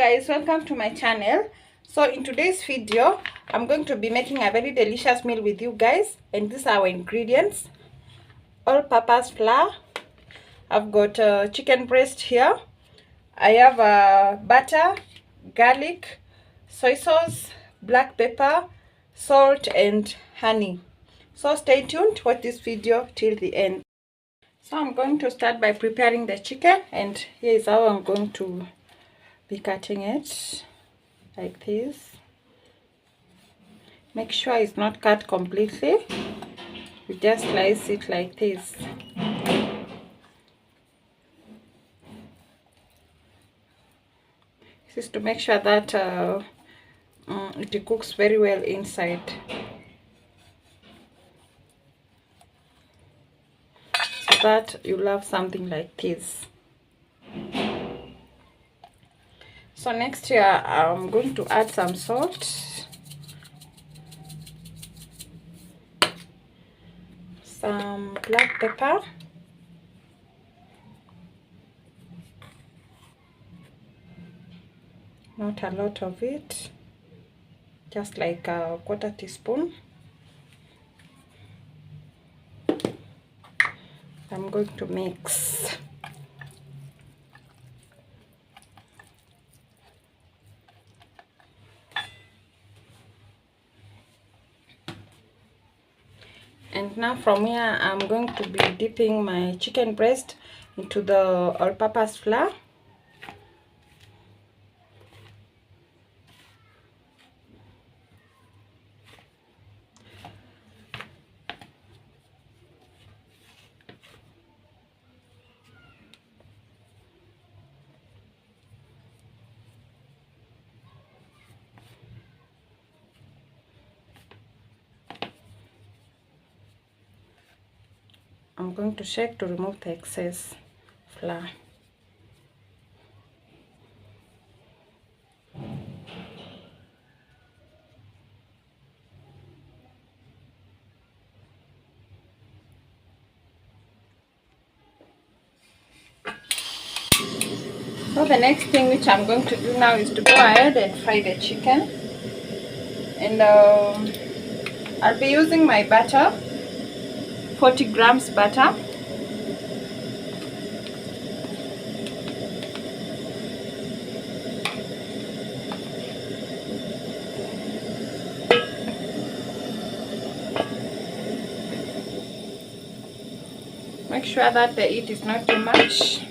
Guys, welcome to my channel. So in today's video I'm going to be making a very delicious meal with you guys, and these are our ingredients. All-purpose flour. I've got chicken breast here. I have butter, garlic, soy sauce, black pepper, salt and honey. So stay tuned, watch this video till the end. So I'm going to start by preparing the chicken, and here is how I'm going to be cutting it, like this. Make sure it's not cut completely. You just slice it like this. This is to make sure that it cooks very well inside. So that you'll have something like this. So next here I'm going to add some salt, some black pepper, not a lot of it, just like a quarter teaspoon. I'm going to mix. And now from here I'm going to be dipping my chicken breast into the all-purpose flour. I'm going to shake to remove the excess flour. So the next thing which I'm going to do now is to go ahead and fry the chicken. And I'll be using my butter, 40 grams butter. Make sure that the heat is not too much.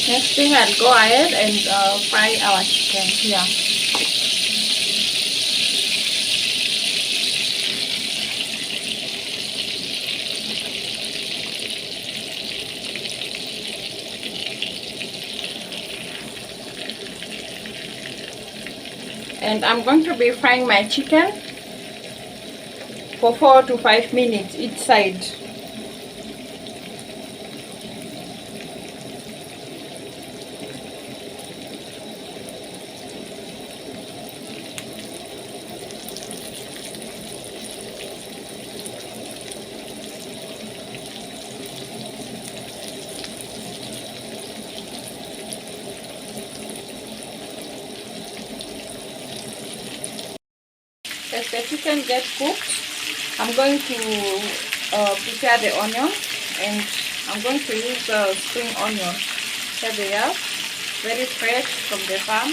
Next thing, I'll go ahead and fry our chicken here. And I'm going to be frying my chicken for 4 to 5 minutes each side. As the chicken gets cooked, I'm going to prepare the onion, and I'm going to use spring onion. Here they are, very fresh from the farm.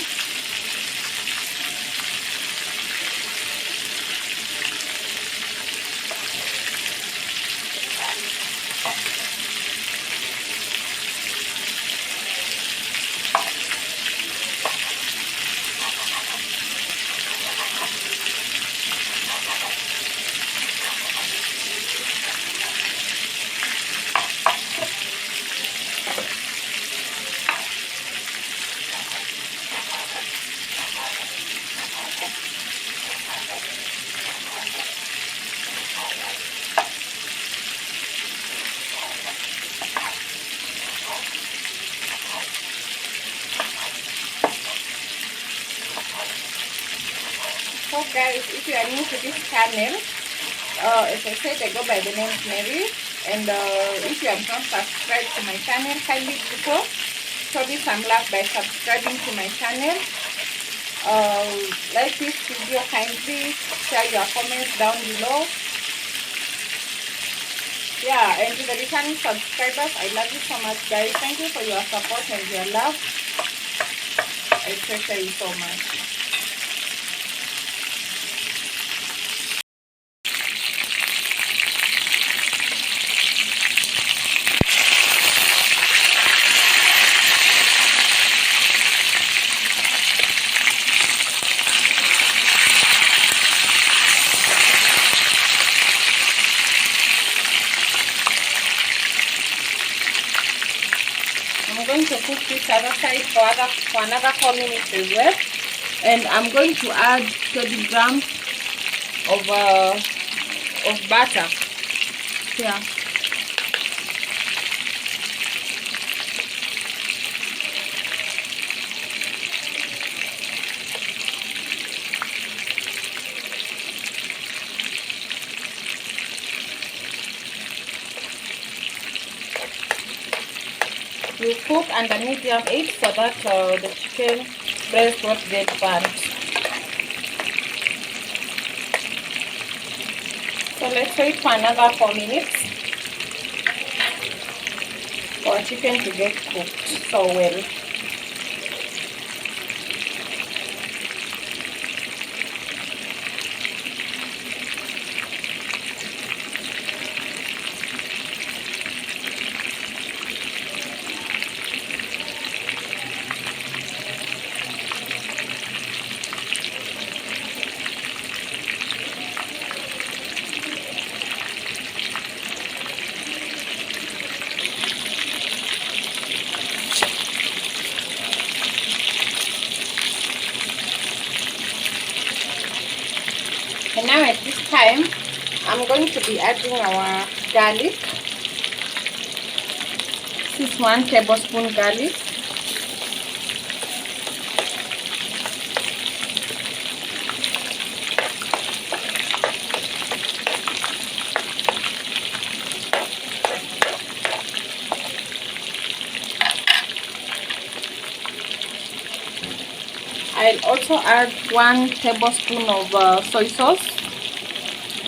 guys, if you are new to this channel, as I said, I go by the name Mary, and if you have not subscribed to my channel, kindly do so. Show me some love by subscribing to my channel. Like this video, kindly share your comments down below. Yeah, and to the returning subscribers, I love you so much, guys. Thank you for your support and your love. I treasure you so much. I'm going to cook this other side for another 4 minutes as well, and I'm going to add 30 grams of butter here. You cook under medium heat so that the chicken breast won't get burnt. So let's wait for another 4 minutes for chicken to get cooked so well. And now at this time, I'm going to be adding our garlic. This is 1 tablespoon garlic. I'll also add 1 tablespoon of soy sauce.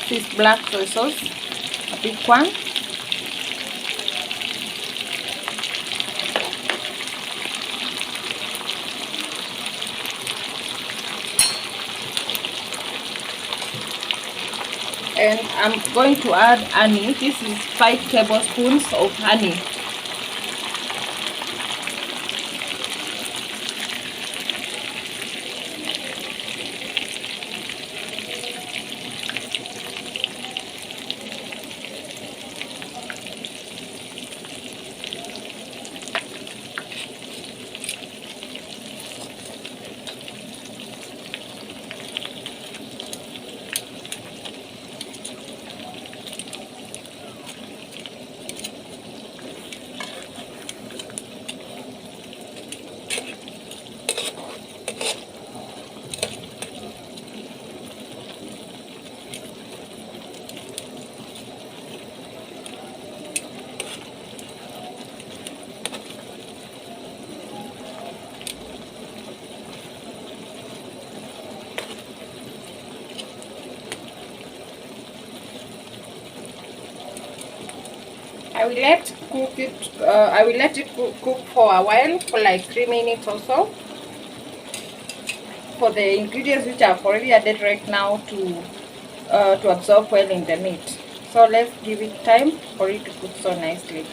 This is black soy sauce, a big one. And I'm going to add honey. This is 5 tablespoons of honey. I will let it cook for a while, for like 3 minutes or so, for the ingredients which I've already added right now to absorb well in the meat. So let's give it time for it to cook so nicely.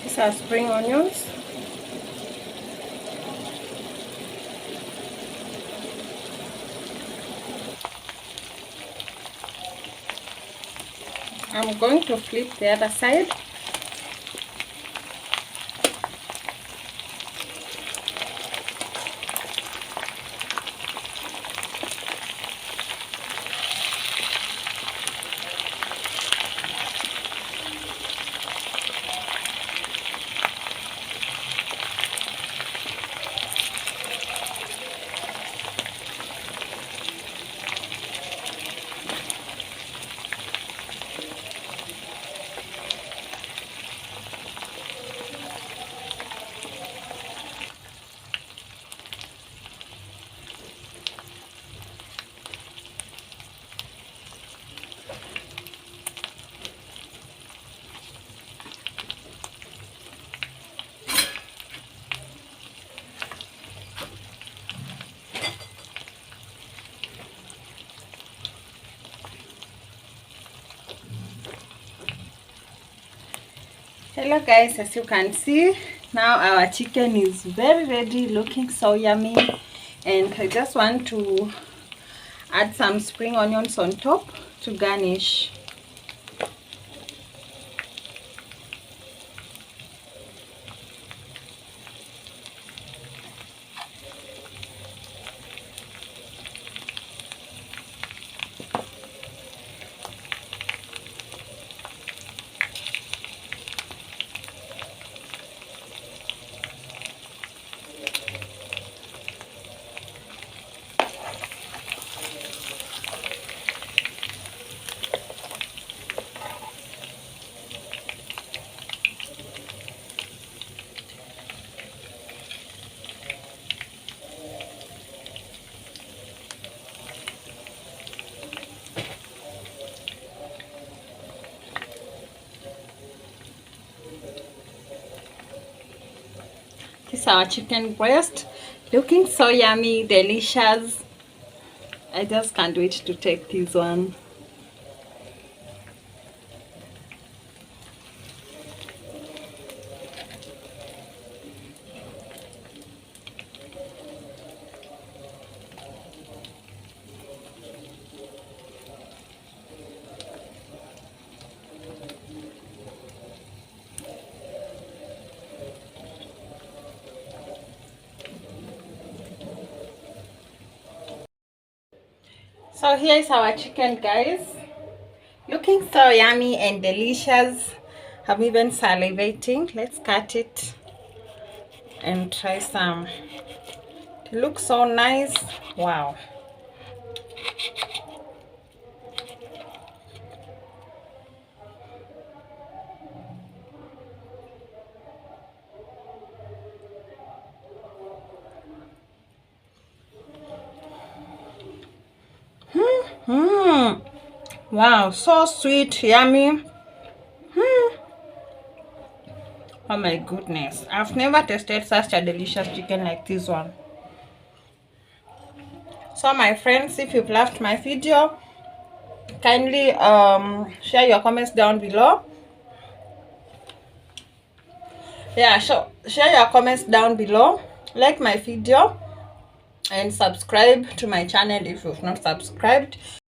These are spring onions. I'm going to flip the other side. Hello guys, as you can see, now our chicken is very ready, looking so yummy, and I just want to add some spring onions on top to garnish. This is our chicken breast, looking so yummy, delicious. I just can't wait to take this one. So here is our chicken, guys, looking so yummy and delicious. I'm even salivating. Let's cut it and try some. It looks so nice. Wow. Wow, so sweet, yummy. Oh my goodness, I've never tasted such a delicious chicken like this one. So my friends, if you've loved my video, kindly share your comments down below. Yeah, share your comments down below, like my video, and subscribe to my channel if you've not subscribed.